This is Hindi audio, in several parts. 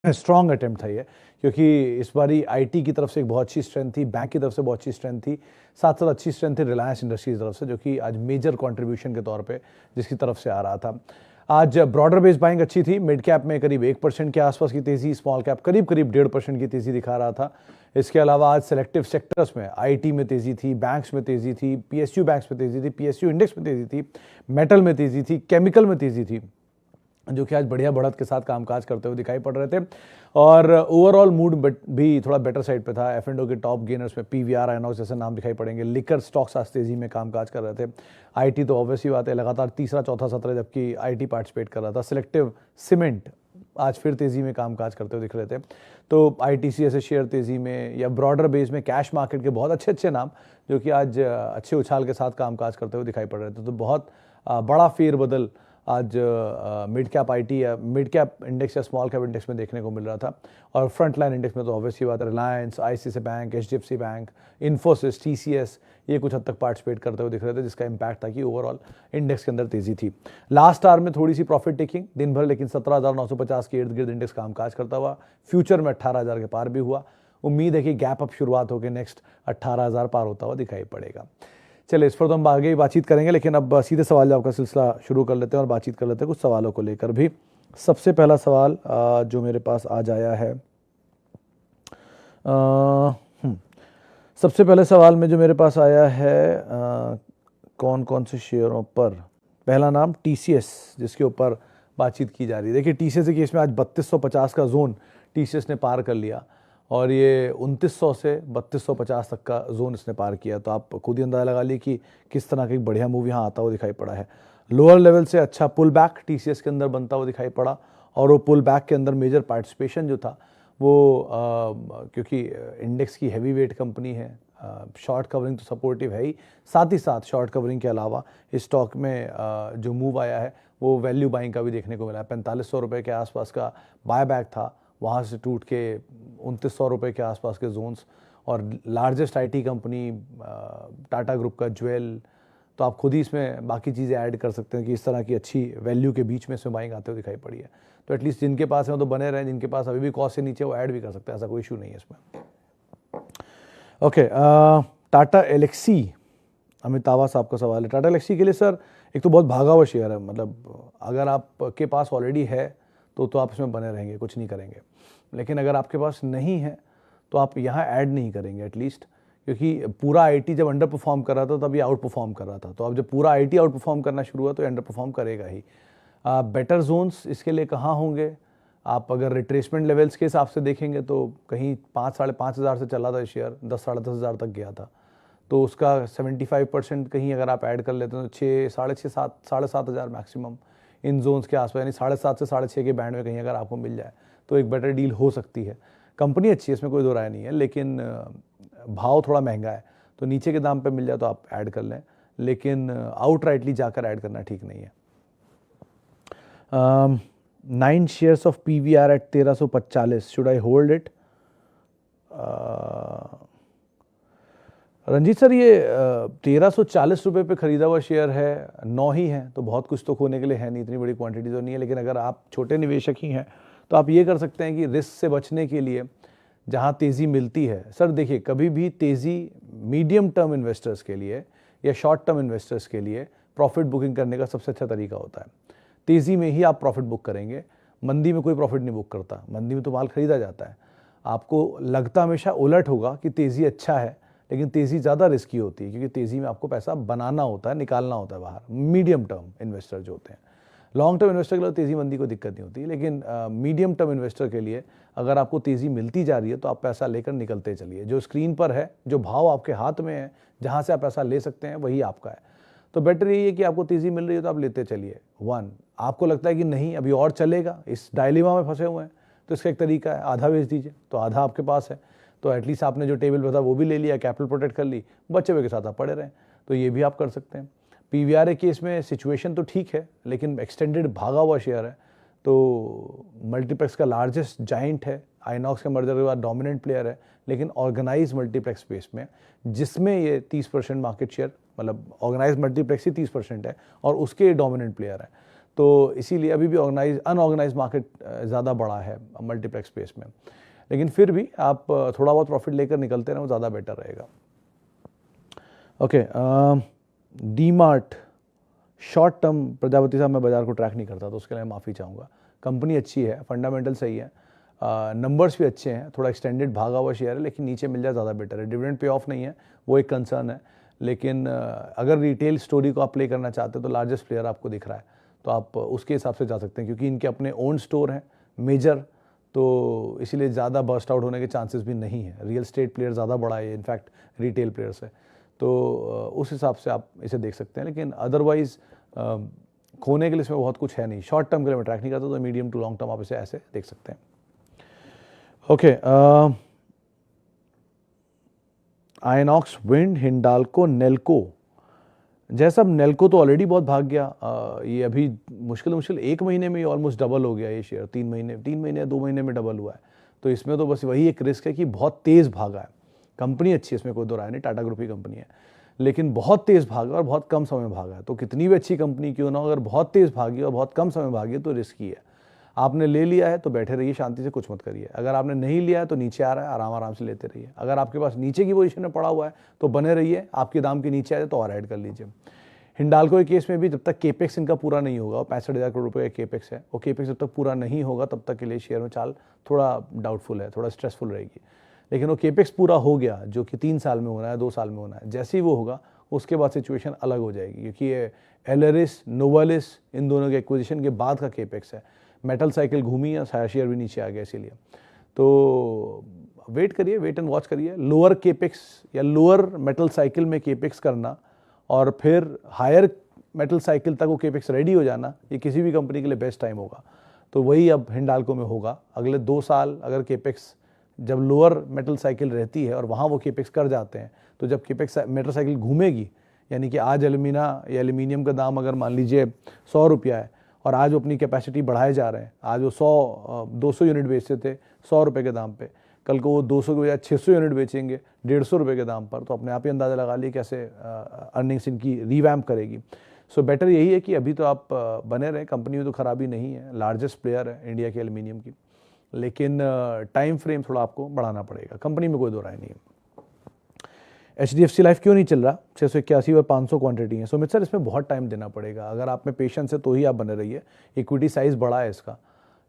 स्ट्रॉन्ग अटेम्प्ट था ये, क्योंकि इस बारी आईटी की तरफ से एक बहुत अच्छी स्ट्रेंथ थी, बैंक की तरफ से बहुत अच्छी स्ट्रेंथ थी, साथ साथ अच्छी स्ट्रेंथ थी रिलायंस इंडस्ट्रीज की तरफ से, जो कि आज मेजर कंट्रीब्यूशन के तौर पे जिसकी तरफ से आ रहा था। आज ब्रॉडर बेस बाइंग अच्छी थी, मिड कैप में करीब 1% के आसपास की तेजी, स्मॉल कैप करीब 1.5% की तेजी दिखा रहा था। इसके अलावा आज सेलेक्टिव सेक्टर्स में आईटी में तेजी थी, बैंक्स में तेजी थी, पीएसयू बैंक्स में तेजी थी, पीएसयू इंडेक्स में तेजी थी, मेटल में तेजी थी, केमिकल में तेजी थी, जो कि आज बढ़िया बढ़त के साथ कामकाज करते हुए दिखाई पड़ रहे थे। और ओवरऑल मूड भी थोड़ा बेटर साइड पे था। एफ&ओ के टॉप गेनर्स में पीवीआर, आइनॉक्स जैसे नाम दिखाई पड़ेंगे। लिकर स्टॉक्स आज तेजी में कामकाज कर रहे थे। आईटी तो ऑब्वियसली बात है, लगातार तीसरा चौथा सत्र जबकि आईटी पार्टिसिपेट कर रहा था। सिलेक्टिव सीमेंट आज फिर तेजी में कामकाज करते हुए दिख रहे थे। तो आईटीसी ऐसे शेयर तेजी में, या ब्रॉडर बेस में कैश मार्केट के बहुत अच्छे अच्छे नाम जो कि आज अच्छे उछाल के साथ कामकाज करते हुए दिखाई पड़ रहे थे। तो बहुत बड़ा फेरबदल आज मिड कैप आईटी या मिड कैप इंडेक्स या स्मॉल कैप इंडेक्स में देखने को मिल रहा था। और फ्रंट लाइन इंडेक्स में तो ऑब्वियसली बात है, Reliance, ICICI bank, HDFC bank, Infosys, TCS, ये कुछ हद तक पार्टिसिपेट करते हुए दिख रहे थे, जिसका इंपैक्ट था कि ओवरऑल इंडेक्स के अंदर तेजी थी। लास्ट आवर में थोड़ी सी प्रॉफिट टेकिंग दिन भर, लेकिन 17,950 के इर्द गिर्द इंडेक्स कामकाज करता हुआ। फ्यूचर में 18,000 के पार भी हुआ। उम्मीद है कि गैप अप शुरुआत होकर नेक्स्ट 18,000 पार होता हुआ दिखाई पड़ेगा। चलिए, इस पर तो हम आगे ही बातचीत करेंगे, लेकिन अब सीधे सवाल जवाब का सिलसिला शुरू कर लेते हैं और बातचीत कर लेते हैं कुछ सवालों को लेकर भी। सबसे पहला सवाल जो मेरे पास आज आया है, सबसे पहले सवाल में जो मेरे पास आया है, कौन कौन से शेयरों पर। पहला नाम टीसीएस, जिसके ऊपर बातचीत की जा रही है। देखिए, टीसीएस के केस में आज 3250 का जोन टीसीएस ने पार कर लिया और ये 2900 से 3250 तक का जोन इसने पार किया। तो आप खुद ही अंदाजा लगा ली कि किस तरह का एक बढ़िया मूव यहाँ आता हुआ दिखाई पड़ा है। लोअर लेवल से अच्छा पुल बैक टीसीएस के अंदर बनता हुआ दिखाई पड़ा, और वो पुल बैक के अंदर मेजर पार्टिसिपेशन जो था वो क्योंकि इंडेक्स की हैवी वेट कंपनी है, शॉर्ट कवरिंग तो सपोर्टिव है ही, साथ ही साथ शॉर्ट कवरिंग के अलावा इस स्टॉक में जो मूव आया है वो वैल्यू बाइंग का भी देखने को मिला। 4500 रुपये के आसपास का बाय बैक था, वहाँ से टूट के 2900 रुपये के आसपास के जोन्स। और largest IT company Tata group का ज्वेल, तो आप खुद ही इसमें बाकी चीज़ें ऐड कर सकते हैं कि इस तरह की अच्छी वैल्यू के बीच में इसमें बाइंग आते हुए दिखाई पड़ी है। तो एटलीस्ट जिनके पास है वो तो बने रहें, जिनके पास अभी भी कॉस्ट से नीचे वो ऐड भी कर सकते हैं, ऐसा कोई इशू नहीं है इसमें। ओके, टाटा एलेक्सी, अमितावा साहब का सवाल है। टाटा एलेक्सी के लिए सर, एक तो बहुत भागा हुआ शेयर है, मतलब अगर आपके पास ऑलरेडी है तो आप इसमें बने रहेंगे, कुछ नहीं करेंगे। लेकिन अगर आपके पास नहीं है तो आप यहाँ ऐड नहीं करेंगे एटलीस्ट, क्योंकि पूरा आईटी जब अंडर परफॉर्म कर रहा था तब ये आउट परफॉर्म कर रहा था। तो अब जब पूरा आईटी आउट परफॉर्म करना शुरू हुआ तो अंडर परफॉर्म करेगा ही। बेटर जोन्स इसके लिए कहाँ होंगे? आप अगर रिट्रेसमेंट लेवल्स के हिसाब से देखेंगे तो कहीं 5-5.5 से चला था शेयर, 10-10.5 तक गया था। तो उसका 75% कहीं अगर आप ऐड कर लेते हैं तो 6-7.5 मैक्सिमम इन जोन्स के आसपास, यानी 7.5 से 6.5 के बैंड में कहीं अगर आपको मिल जाए तो एक बेटर डील हो सकती है। कंपनी अच्छी है, इसमें कोई दो राय नहीं है, लेकिन भाव थोड़ा महंगा है। तो नीचे के दाम पे मिल जाए तो आप ऐड कर लें, लेकिन आउटराइटली जाकर ऐड करना ठीक नहीं है। 9 shares of PVR at 1345, should I hold it? Ranjeet sir, ये 1340 रुपये पे ख़रीदा हुआ शेयर है, 9 ही है, तो बहुत कुछ तो खोने के लिए है नहीं, इतनी बड़ी क्वांटिटी तो नहीं है। लेकिन अगर आप छोटे निवेशक ही हैं तो आप ये कर सकते हैं कि रिस्क से बचने के लिए जहाँ तेज़ी मिलती है, सर देखिए, कभी भी तेज़ी मीडियम टर्म इन्वेस्टर्स के लिए या शॉर्ट टर्म इन्वेस्टर्स के लिए प्रॉफिट बुकिंग करने का सबसे अच्छा तरीका होता है। तेज़ी में ही आप प्रॉफिट बुक करेंगे, मंदी में कोई प्रॉफिट नहीं बुक करता। मंदी में तो माल खरीदा जाता है। आपको लगता हमेशा उलट होगा कि तेज़ी अच्छा है, लेकिन तेज़ी ज़्यादा रिस्की होती है, क्योंकि तेज़ी में आपको पैसा बनाना होता है, निकालना होता है बाहर। मीडियम टर्म इन्वेस्टर जो होते हैं, लॉन्ग टर्म इन्वेस्टर के लिए तेज़ी मंदी को दिक्कत नहीं होती, लेकिन मीडियम टर्म इन्वेस्टर के लिए अगर आपको तेज़ी मिलती जा रही है तो आप पैसा लेकर निकलते चलिए। जो स्क्रीन पर है, जो भाव आपके हाथ में है, जहाँ से आप पैसा ले सकते हैं, वही आपका है। तो बेटर यही है कि आपको तेज़ी मिल रही है तो आप लेते चलिए। 1, आपको लगता है कि नहीं अभी और चलेगा, इस डायलेमा में फंसे हुए हैं, तो इसका एक तरीका है, आधा बेच दीजिए, तो आधा आपके पास है, तो एटलीस्ट आपने जो टेबल पर था वो भी ले लिया, कैपिटल प्रोटेक्ट कर ली, बचे हुए के साथ आप पड़े रहें। तो ये भी आप कर सकते हैं। पीवीआर केस में सिचुएशन तो ठीक है, लेकिन एक्सटेंडेड भागा हुआ शेयर है, तो मल्टीप्लेक्स का लार्जेस्ट जाइंट है, आइनॉक्स के मर्जर के बाद डोमिनेंट प्लेयर है, लेकिन ऑर्गेनाइज मल्टीप्लेक्स स्पेस में, जिसमें ये 30% मार्केट शेयर, मतलब ऑर्गेनाइज मल्टीप्लेक्स ही 30% है और उसके डोमिनेंट प्लेयर है। तो इसीलिए अभी भी अनऑर्गेनाइज मार्केट ज़्यादा बड़ा है मल्टीप्लेक्स स्पेस में, लेकिन फिर भी आप थोड़ा बहुत प्रॉफिट लेकर निकलते रहें, वो ज़्यादा बेटर रहेगा। Okay, D mart short term, Prajapati साहब मैं बाजार को ट्रैक नहीं करता तो उसके लिए माफ़ी चाहूँगा। कंपनी अच्छी है, फंडामेंटल सही है, नंबर्स भी अच्छे हैं, थोड़ा एक्सटेंडेड भागा हुआ शेयर है, लेकिन नीचे मिल जाए ज़्यादा बेटर है। डिविडेंड पे ऑफ नहीं है, वो एक कंसर्न है, लेकिन अगर रिटेल स्टोरी को आप प्ले करना चाहते हो तो लार्जेस्ट प्लेयर आपको दिख रहा है, तो आप उसके हिसाब से जा सकते हैं, क्योंकि इनके अपने ओन स्टोर हैं मेजर, तो इसीलिए ज़्यादा बर्स्ट आउट होने के चांसेस भी नहीं है। रियल स्टेट प्लेयर ज़्यादा बड़ा है इनफैक्ट रिटेल प्लेयर से, तो उस हिसाब से आप इसे देख सकते हैं, लेकिन अदरवाइज़ खोने के लिए इसमें बहुत कुछ है नहीं। शॉर्ट टर्म के लिए मैं ट्रैक नहीं करता, तो मीडियम टू लॉन्ग टर्म आप इसे ऐसे देख सकते हैं। Okay, Inox wind, Hindalco, Nelco. जैसा नेल्को तो ऑलरेडी बहुत भाग गया, ये अभी मुश्किल 1 महीने में ऑलमोस्ट डबल हो गया ये शेयर, 3 महीने 2 महीने में डबल हुआ है। तो इसमें तो बस वही एक रिस्क है कि बहुत तेज़ भागा है। कंपनी अच्छी है, इसमें कोई दो राय नहीं, टाटा ग्रुप की कंपनी है, लेकिन बहुत तेज़ भागा और बहुत कम समय में भागा है। तो कितनी भी अच्छी कंपनी क्यों ना हो, अगर बहुत तेज़ भागी और बहुत कम समय भागी तो रिस्की है। आपने ले लिया है तो बैठे रहिए शांति से, कुछ मत करिए। अगर आपने नहीं लिया है तो नीचे आ रहा है, आराम से लेते रहिए। अगर आपके पास नीचे की पोजीशन में पड़ा हुआ है तो बने रहिए, आपके दाम के नीचे आए तो और ऐड कर लीजिए। हिंडाल्को के केस में भी जब तक केपेक्स इनका पूरा नहीं होगा, 65,000 करोड़ रुपये का केपेक्स है, वो केपेक्स जब तक पूरा नहीं होगा तब तक के लिए शेयर में चाल थोड़ा डाउटफुल है, थोड़ा स्ट्रेसफुल रहेगी। लेकिन वो केपेक्स पूरा हो गया, जो कि 3 साल में होना है, 2 साल में होना है, जैसे ही वो होगा उसके बाद सिचुएशन अलग हो जाएगी, क्योंकि ये एलरिस, नोवालिस, इन दोनों के एक्विजिशन के बाद का केपेक्स है। मेटल साइकिल घूमी है, सारा शेयर भी नीचे आ गया, इसीलिए तो वेट करिए, वेट एंड वॉच करिए। लोअर केपेक्स या लोअर मेटल साइकिल में केपेक्स करना और फिर हायर मेटल साइकिल तक वो केपेक्स रेडी हो जाना, ये किसी भी कंपनी के लिए बेस्ट टाइम होगा। तो वही अब हिंडाल्को में होगा। अगले 2 साल अगर केपेक्स जब लोअर मेटल साइकिल रहती है और वहाँ वो केपेक्स कर जाते हैं, तो जब केपेक्स मेटल साइकिल घूमेगी, यानी कि आज एल्यूमिना या एल्यूमिनियम का दाम अगर मान लीजिए 100 रुपया है और आज वो अपनी कैपेसिटी बढ़ाए जा रहे हैं, आज वो 200 यूनिट बेचते थे 100 रुपये के दाम पे, कल को वो 200 के बजाय 600 यूनिट बेचेंगे 150 रुपये के दाम पर, तो अपने आप ही अंदाज़ा लगा लिए कैसे अर्निंग्स इनकी रिवैम्प करेगी। सो बेटर यही है कि अभी तो आप बने रहें, कंपनी में तो खराबी नहीं है, लार्जेस्ट प्लेयर है इंडिया के एल्यूमिनियम की, लेकिन टाइम फ्रेम थोड़ा आपको बढ़ाना पड़ेगा। कंपनी में कोई दो राय नहीं है। HDFC लाइफ क्यों नहीं चल रहा? 681 और 500 क्वांटिटी है। सुमित सर, इसमें बहुत टाइम देना पड़ेगा, अगर आप में पेशेंस है तो ही आप बने रहिए। इक्विटी साइज़ बड़ा है इसका,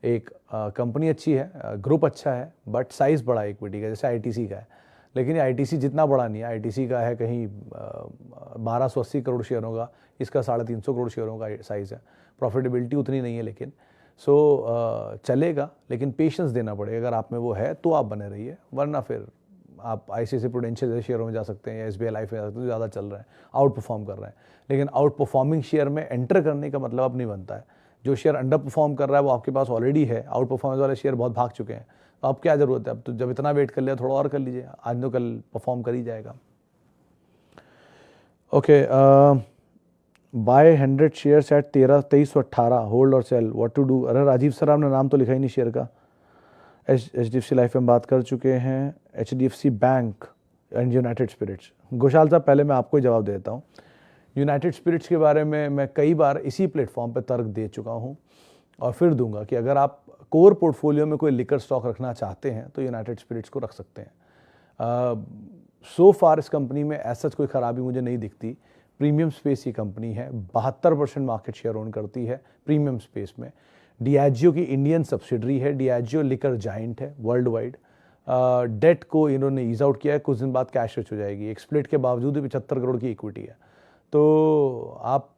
एक कंपनी अच्छी है, ग्रुप अच्छा है, बट साइज़ बड़ा है इक्विटी का, जैसे ITC का है, लेकिन ये ITC जितना बड़ा नहीं है। ITC का है कहीं 1280 करोड़ शेयरों का, इसका 350 करोड़ शेयरों का साइज़ है। प्रॉफिटेबिलिटी उतनी नहीं है, लेकिन चलेगा, लेकिन पेशेंस देना पड़ेगा। अगर आप में वो है तो आप बने रहिए, वरना फिर आप ICICI प्रूडेंशियल जैसे शेयरों में जा सकते हैं या SBI लाइफ में जा सकते हैं, ज़्यादा चल रहे हैं, आउट परफॉर्म कर रहे हैं। लेकिन आउट परफॉर्मिंग शेयर में एंटर करने का मतलब अब नहीं बनता है। जो शेयर अंडर परफॉर्म कर रहा है वो आपके पास ऑलरेडी है, आउट परफॉर्मेंस वाले शेयर बहुत भाग चुके हैं, तो अब क्या ज़रूरत है? अब तो जब इतना वेट कर लिया, थोड़ा और कर लीजिए, आज तो कल परफॉर्म कर ही जाएगा। Okay, buy 100 shares at 2318, hold और सेल, व्हाट टू डू? अरे राजीव सर, आपने नाम तो लिखा ही नहीं शेयर का। HDFC लाइफ में बात कर चुके हैं, HDFC bank and United Spirits. Ghoshal साहब, पहले मैं आपको ही जवाब देता हूँ। यूनाइटेड स्पिरिट्स के बारे में मैं कई बार इसी प्लेटफॉर्म पर तर्क दे चुका हूँ और फिर दूंगा कि अगर आप कोर पोर्टफोलियो में कोई लिकर स्टॉक रखना चाहते हैं तो यूनाइटेड स्पिरिट्स को रख सकते हैं। सो फार इस कंपनी में ऐसा कोई खराबी मुझे नहीं दिखती। प्रीमियम स्पेस की कंपनी है, 72% मार्केट शेयर ओन करती है प्रीमियम स्पेस में। डियाजियो की इंडियन सब्सिडरी है, डियाजियो लिकर जाइंट है वर्ल्ड वाइड। डेट को इन्होंने ईज आउट किया है, कुछ दिन बाद कैश रिच हो जाएगी। एक स्प्लिट के बावजूद भी 75 करोड़ की इक्विटी है, तो आप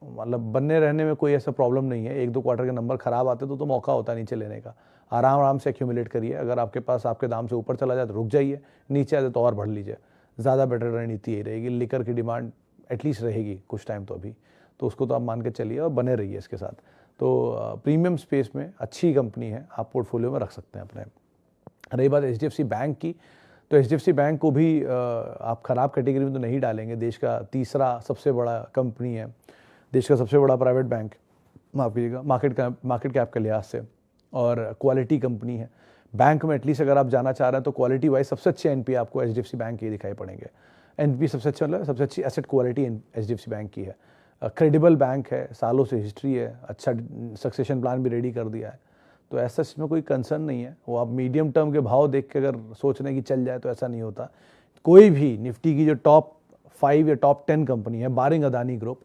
मतलब बनने रहने में कोई ऐसा प्रॉब्लम नहीं है। 1-2 क्वार्टर के नंबर खराब आते तो मौका होता है नीचे लेने का। आराम से एक्यूमुलेट करिए, अगर आपके पास आपके दाम से ऊपर चला जाए तो रुक जाइए, नीचे आ जाए तो और बढ़ लीजिए, ज़्यादा बेटर रणनीति यही रहेगी। लिकर की डिमांड एटलीस्ट रहेगी कुछ टाइम तो अभी, तो उसको तो आप मान के चलिए और बने रहिए इसके साथ। तो प्रीमियम स्पेस में अच्छी कंपनी है, आप पोर्टफोलियो में रख सकते हैं अपने। रही बात HDFC बैंक की, तो HDFC बैंक को भी आप ख़राब कैटेगरी में तो नहीं डालेंगे। देश का तीसरा सबसे बड़ा कंपनी है, देश का सबसे बड़ा प्राइवेट बैंक, माफ़ कीजिएगा, मार्केट कैप के लिहाज से, और क्वालिटी कंपनी है। बैंक में एटलीस्ट अगर आप जाना चाह रहे हैं तो क्वालिटी वाइज सबसे अच्छे NPA आपको HDFC बैंक के दिखाई पड़ेंगे। NPA सबसे अच्छा मतलब सबसे अच्छी एसेट क्वालिटी HDFC बैंक की है। क्रेडिबल बैंक है, सालों से हिस्ट्री है, अच्छा सक्सेशन प्लान भी रेडी कर दिया है, तो ऐसा इसमें कोई कंसर्न नहीं है। वो आप मीडियम टर्म के भाव देख के अगर सोच रहे हैं कि चल जाए तो ऐसा नहीं होता। कोई भी निफ्टी की जो टॉप 5 या टॉप 10 कंपनी है बारिंग अदानी ग्रुप,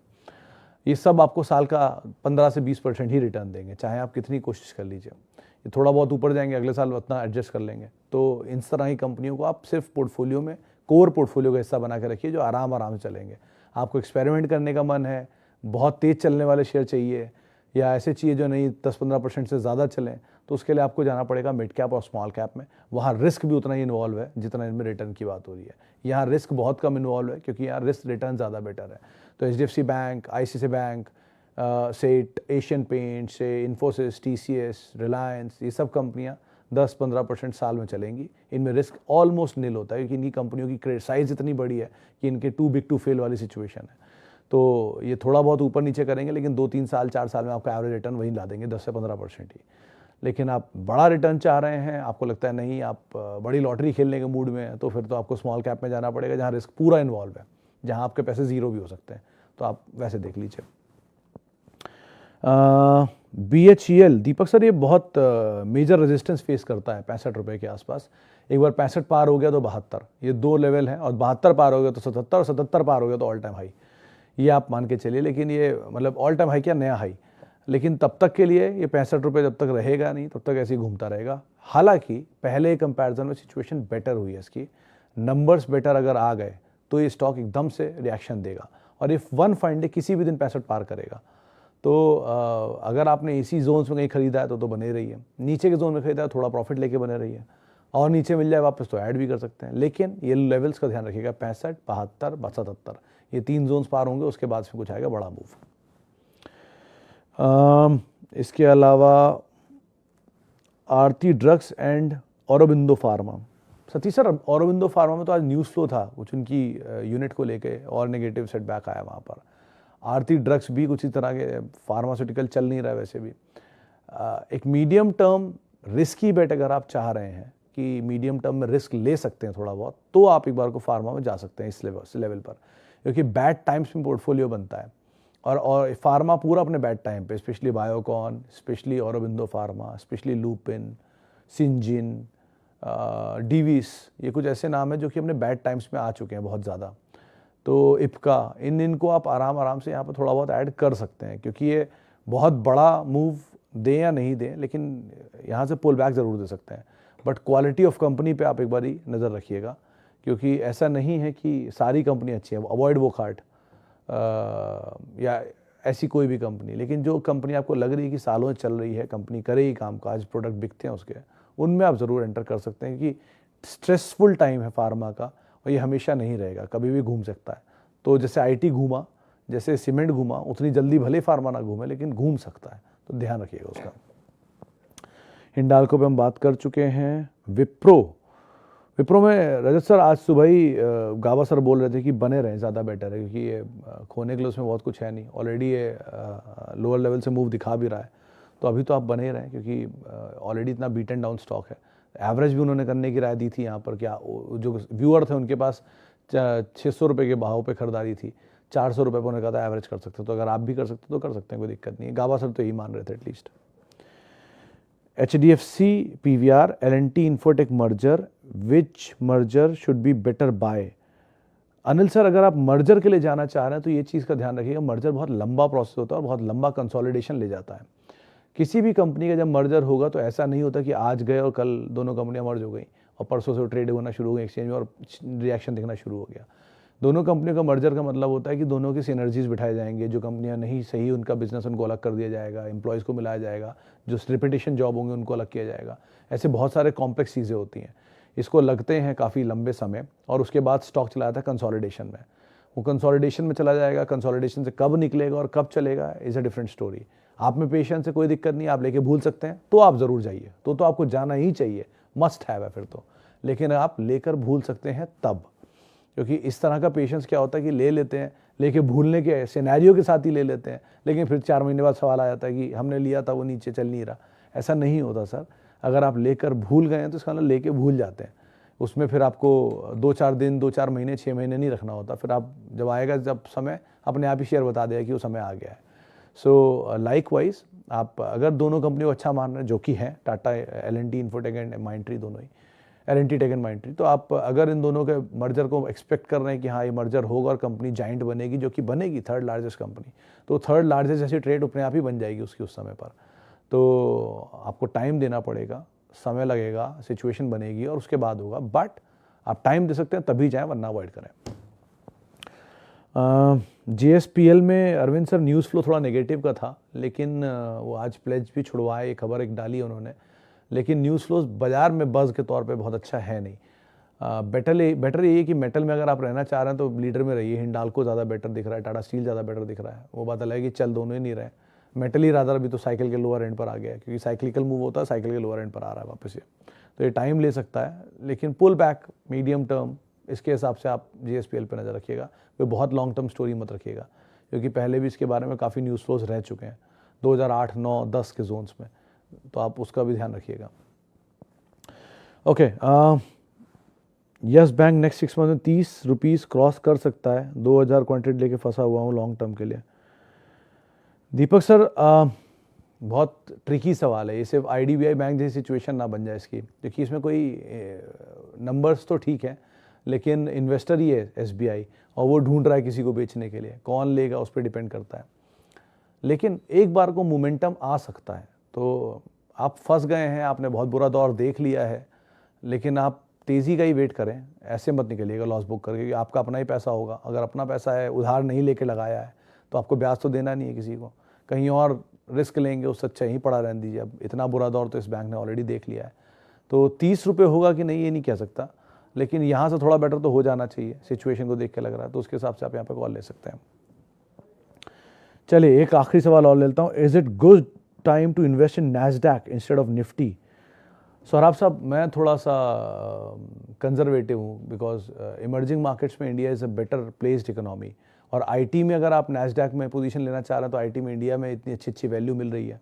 ये सब आपको साल का 15 से 20% ही रिटर्न देंगे, चाहे आप कितनी कोशिश कर लीजिए। ये थोड़ा बहुत ऊपर जाएंगे, अगले साल उतना एडजस्ट कर लेंगे। तो इस तरह की कंपनियों को आप सिर्फ पोर्टफोलियो में कोर पोर्टफोलियो का हिस्सा बना के रखिए, जो आराम आराम से चलेंगे। आपको एक्सपेरिमेंट करने का मन है, बहुत तेज़ चलने वाले शेयर चाहिए, या ऐसे चाहिए जो नहीं 10-15% से ज़्यादा चलें, तो उसके लिए आपको जाना पड़ेगा मिड कैप और स्मॉल कैप में। वहाँ रिस्क भी उतना ही इन्वॉल्व है जितना इनमें रिटर्न की बात हो रही है। यहाँ रिस्क बहुत कम इन्वॉल्व है, क्योंकि यहाँ रिस्क रिटर्न ज़्यादा बेटर है। तो HDFC bank, ICICI bank, set, Asian paint से, इन्फोसिस, TCS, रिलायंस, ये सब कंपनियाँ 10-15% साल में चलेंगी। इनमें रिस्क ऑलमोस्ट नील होता है, क्योंकि इन्हीं कंपनियों की क्रेडिट साइज इतनी बड़ी है कि इनके टू बिग टू फेल वाली सिचुएशन है। तो ये थोड़ा बहुत ऊपर नीचे करेंगे, लेकिन 2-3 साल 4 साल में आपका एवरेज रिटर्न वहीं ला देंगे, 10 से 15% ही। लेकिन आप बड़ा रिटर्न चाह रहे हैं, आपको लगता है नहीं आप बड़ी लॉटरी खेलने के मूड में हैं, तो फिर तो आपको स्मॉल कैप में जाना पड़ेगा, जहाँ रिस्क पूरा इन्वॉल्व है, जहाँ आपके पैसे ज़ीरो भी हो सकते हैं। तो आप वैसे देख लीजिए। BHEL, दीपक सर, ये बहुत मेजर रेजिस्टेंस फेस करता है 65 रुपये के आसपास। एक बार 65 पार हो गया तो 72, ये 2 लेवल हैं, और 72 पार हो गया तो 77, और 77 पार हो गया तो ऑल टाइम हाई। ये आप मान के चलिए, लेकिन ये मतलब ऑल टाइम हाई क्या, नया हाई। लेकिन तब तक के लिए ये 65 रुपये जब तक रहेगा नहीं, तब तक ऐसे ही घूमता रहेगा। हालांकि पहले कंपैरिजन में सिचुएशन बेटर हुई है, इसकी नंबर्स बेटर अगर आ गए तो ये स्टॉक एकदम से रिएक्शन देगा, और इफ़ वन फाइन डे किसी भी दिन 65 पार करेगा, तो अगर आपने इसी जोन्स में कहीं खरीदा है तो बने रही है, नीचे के जोन में खरीदा है थोड़ा प्रॉफिट लेके बने रही है, और नीचे मिल जाए वापस तो ऐड भी कर सकते हैं। लेकिन ये लेवल्स का ध्यान रखिएगा, 65, 72, 77, ये 3 जोन्स पार होंगे, उसके बाद फिर कुछ आएगा बड़ा मूव। इसके अलावा Aarti drugs and Aurobindo pharma. Satish sir, Aurobindo pharma में तो आज न्यूज़ फ्लो था कुछ उनकी यूनिट को लेके, और नेगेटिव सेटबैक आया वहाँ पर। आरती ड्रग्स भी कुछ इस तरह के फार्मास्यूटिकल चल नहीं रहा है वैसे भी। एक मीडियम टर्म रिस्की बेट अगर आप चाह रहे हैं कि मीडियम टर्म में रिस्क ले सकते हैं थोड़ा बहुत, तो आप एक बार को फार्मा में जा सकते हैं इस लेवल पर, क्योंकि बैड टाइम्स में पोर्टफोलियो बनता है, और फार्मा पूरा अपने बैड टाइम पे, specially Biocon, specially Aurobindo pharma, specially Lupin, Syngene, Divi's, ये कुछ ऐसे नाम है जो कि अपने बैड टाइम्स में आ चुके हैं बहुत ज़्यादा। तो इप्का, इनको आप आराम से यहाँ पर थोड़ा बहुत ऐड कर सकते हैं, क्योंकि ये बहुत बड़ा मूव दें या नहीं दें, लेकिन यहाँ से पुल बैक ज़रूर दे सकते हैं। बट क्वालिटी ऑफ कंपनी पे आप एक बारी नज़र रखिएगा, क्योंकि ऐसा नहीं है कि सारी कंपनी अच्छी है। अवॉइड वोकार्ट या ऐसी कोई भी कंपनी, लेकिन जो कंपनी आपको लग रही है कि सालों से चल रही है, कंपनी करेगी काम काज, प्रोडक्ट बिकते हैं उसके, उनमें आप ज़रूर एंटर कर सकते हैं। कि स्ट्रेसफुल टाइम है फार्मा का, और ये हमेशा नहीं रहेगा, कभी भी घूम सकता है। तो जैसे IT घूमा, जैसे सीमेंट घूमा, उतनी जल्दी भले फार्मा ना घूमे, लेकिन घूम सकता है, तो ध्यान रखिएगा उसका। हिंडाल्को पे हम बात कर चुके हैं। विप्रो में रजत सर आज सुबह ही गाबा सर बोल रहे थे कि बने रहें, ज़्यादा बेटर है, क्योंकि ये खोने के लिए उसमें बहुत कुछ है नहीं, ऑलरेडी ये लोअर लेवल से मूव दिखा भी रहा है। तो अभी तो आप बने रहें, क्योंकि ऑलरेडी इतना बीट एंड डाउन स्टॉक है। एवरेज भी उन्होंने करने की राय दी थी यहाँ पर, क्या जो व्यूअर थे उनके पास 600 रुपये के भाव पे खरीदारी थी, 400 रुपये पर उन्होंने कहा था एवरेज कर सकते हो। तो अगर आप भी कर सकते हो तो कर सकते हैं, कोई दिक्कत नहीं है। गाबा सर तो यही मान रहे थे at least. HDFC PVR L&T Infotech merger, which merger should be better buy? Anil sir, अगर आप मर्जर के लिए जाना चाह रहे हैं तो ये चीज़ का ध्यान रखिएगा, मर्जर बहुत लंबा प्रोसेस होता है और बहुत लंबा कंसोलिडेशन ले जाता है। किसी भी कंपनी का जब मर्जर होगा तो ऐसा नहीं होता कि आज गए और कल दोनों कंपनियां मर्ज हो गई और परसों से ट्रेड होना शुरू हो गई एक्सचेंज में और रिएक्शन दिखना शुरू हो गया। दोनों कंपनियों का मर्जर का मतलब होता है कि दोनों की सिनर्जीज बिठाए जाएंगे, जो कंपनियां नहीं सही उनका बिजनेस उनको अलग कर दिया जाएगा, एम्प्लॉयज़ को मिलाया जाएगा, जो रिपीटेशन जॉब होंगे उनको अलग किया जाएगा। ऐसे बहुत सारे कॉम्प्लेक्स चीज़ें होती हैं, इसको लगते हैं काफ़ी लंबे समय, और उसके बाद स्टॉक चला जाता है कंसोलिडेशन में। वो कंसोलिडेशन में चला जाएगा, कंसोलिडेशन से कब निकलेगा और कब चलेगा इज़ अ डिफरेंट स्टोरी। आप में पेशेंस से कोई दिक्कत नहीं, आप लेके भूल सकते हैं तो आप ज़रूर जाइए, तो आपको जाना ही चाहिए, मस्ट हैव है फिर तो। लेकिन आप लेकर भूल सकते हैं तब, क्योंकि इस तरह का पेशेंस क्या होता है कि ले लेते हैं, लेके भूलने के सिनेरियो के साथ ही ले लेते हैं, लेकिन फिर 4 महीने बाद सवाल आ जाता है कि हमने लिया था वो नीचे चल नहीं रहा। ऐसा नहीं होता सर, अगर आप लेकर भूल गए हैं तो इसका मतलब लेके भूल जाते हैं, उसमें फिर आपको 2-4 दिन, 2-4 महीने, 6 महीने नहीं रखना होता। फिर आप जब आएगा जब समय, अपने आप ही शेयर बता देगा कि वो समय आ गया है। सो लाइकवाइज आप अगर दोनों कंपनी को अच्छा मान रहे हैं, जो कि है Tata, L&T, infotech and Mindtree, दोनों ही L&T टेक एंड माइंडट्री, तो आप अगर इन दोनों के मर्जर को एक्सपेक्ट कर रहे हैं कि हाँ ये मर्जर होगा और कंपनी जाइंट बनेगी, जो कि बनेगी थर्ड लार्जेस्ट कंपनी, तो थर्ड लार्जेस्ट जैसी ट्रेड अपने आप ही बन जाएगी उसकी उस समय पर। तो आपको टाइम देना पड़ेगा, समय लगेगा, सिचुएशन बनेगी और उसके बाद होगा, बट आप टाइम दे सकते हैं तभी जाएं, वरना अवॉइड करें। JSPL में अरविंद सर न्यूज़ फ्लो थोड़ा नेगेटिव का था, लेकिन वो आज प्लेज भी छुड़वाए, खबर एक डाली उन्होंने, लेकिन न्यूज़ फ्लो बाजार में बज़ के तौर पे बहुत अच्छा है नहीं। बेटर यही है कि मेटल में अगर आप रहना चाह रहे हैं तो लीडर में रहिए। हिंडाल्को ज़्यादा बेटर दिख रहा है, टाटा स्टील ज़्यादा बेटर दिख रहा है, वो बात अलग है कि चल दोनों ही नहीं रहे। मेटल ही रादर अभी तो साइकिल के लोअर एंड पर आ गया है, क्योंकि साइक्लिकल मूव होता है, साइकिल के लोअर एंड पर आ रहा है वापस ये, तो ये टाइम ले सकता है, लेकिन पुल बैक मीडियम टर्म इसके हिसाब से आप JSPL पे नज़र रखिएगा। कोई बहुत लॉन्ग टर्म स्टोरी मत रखिएगा, क्योंकि पहले भी इसके बारे में काफ़ी न्यूज़ फ्लोज रह चुके हैं 2008, 9, 10 के जोन्स में, तो आप उसका भी ध्यान रखिएगा। Okay, yes bank next 6 month में 30 रुपीज़ क्रॉस कर सकता है, 2000 क्वांटिटी लेके फंसा हुआ हूँ लॉन्ग टर्म के लिए। दीपक सर, बहुत ट्रिकी सवाल है ये, सिर्फ IDBI बैंक जैसी सिचुएशन ना बन जाए इसकी, क्योंकि इसमें कोई नंबर्स तो ठीक है, लेकिन इन्वेस्टर ही है SBI, और वो ढूंढ रहा है किसी को बेचने के लिए, कौन लेगा उस पर डिपेंड करता है। लेकिन एक बार को मोमेंटम आ सकता है, तो आप फंस गए हैं, आपने बहुत बुरा दौर देख लिया है, लेकिन आप तेज़ी का ही वेट करें, ऐसे मत निकलिएगा लॉस बुक करके, क्योंकि आपका अपना ही पैसा होगा। अगर अपना पैसा है, उधार नहीं लेके लगाया है, तो आपको ब्याज तो देना नहीं है किसी को, कहीं और रिस्क लेंगे, उससे अच्छा यहीं पड़ा रहने दीजिए। अब इतना बुरा दौर तो इस बैंक ने ऑलरेडी देख लिया है, तो 30 रुपये होगा कि नहीं ये नहीं कह सकता, लेकिन यहाँ से थोड़ा बेटर तो हो जाना चाहिए, सिचुएशन को देख के लग रहा है, तो उसके हिसाब से आप यहाँ पे कॉल ले सकते हैं। चलिए एक आखिरी सवाल और लेता हूँ, is it good time to invest in NASDAQ instead of Nifty? Saurabh साहब, मैं थोड़ा सा कंजर्वेटिव हूँ, बिकॉज इमर्जिंग मार्केट्स में India is a better placed economy, और IT में अगर आप NASDAQ में पोजीशन लेना चाह रहे हैं तो IT में इंडिया में इतनी अच्छी वैल्यू मिल रही है,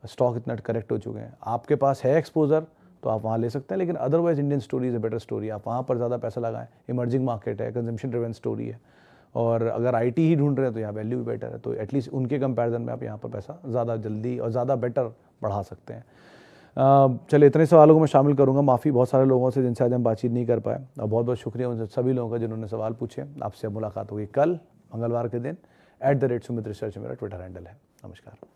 स्टॉक इतना करेक्ट हो चुके हैं, आपके पास है एक्सपोजर तो आप वहाँ ले सकते हैं, लेकिन otherwise Indian story is a better story, आप वहाँ पर ज़्यादा पैसा लगाएं। इमर्जिंग मार्केट है, कंजम्पशन ड्रिवन स्टोरी है, और अगर IT ही ढूंढ रहे हैं तो यहाँ वैल्यू भी बेटर है, तो एटलीस्ट उनके कंपैरिजन में आप यहाँ पर पैसा ज़्यादा जल्दी और ज़्यादा बेटर बढ़ा सकते हैं। चलिए इतने सवालों को मैं शामिल करूंगा, माफ़ी बहुत सारे लोगों से जिनसे आज हम बातचीत नहीं कर पाए, और बहुत बहुत शुक्रिया उन सभी लोगों का जिन्होंने सवाल पूछे। आपसे मुलाकात होगी कल मंगलवार के दिन, @सुमित रिसर्च मेरा ट्विटर हैंडल है। नमस्कार।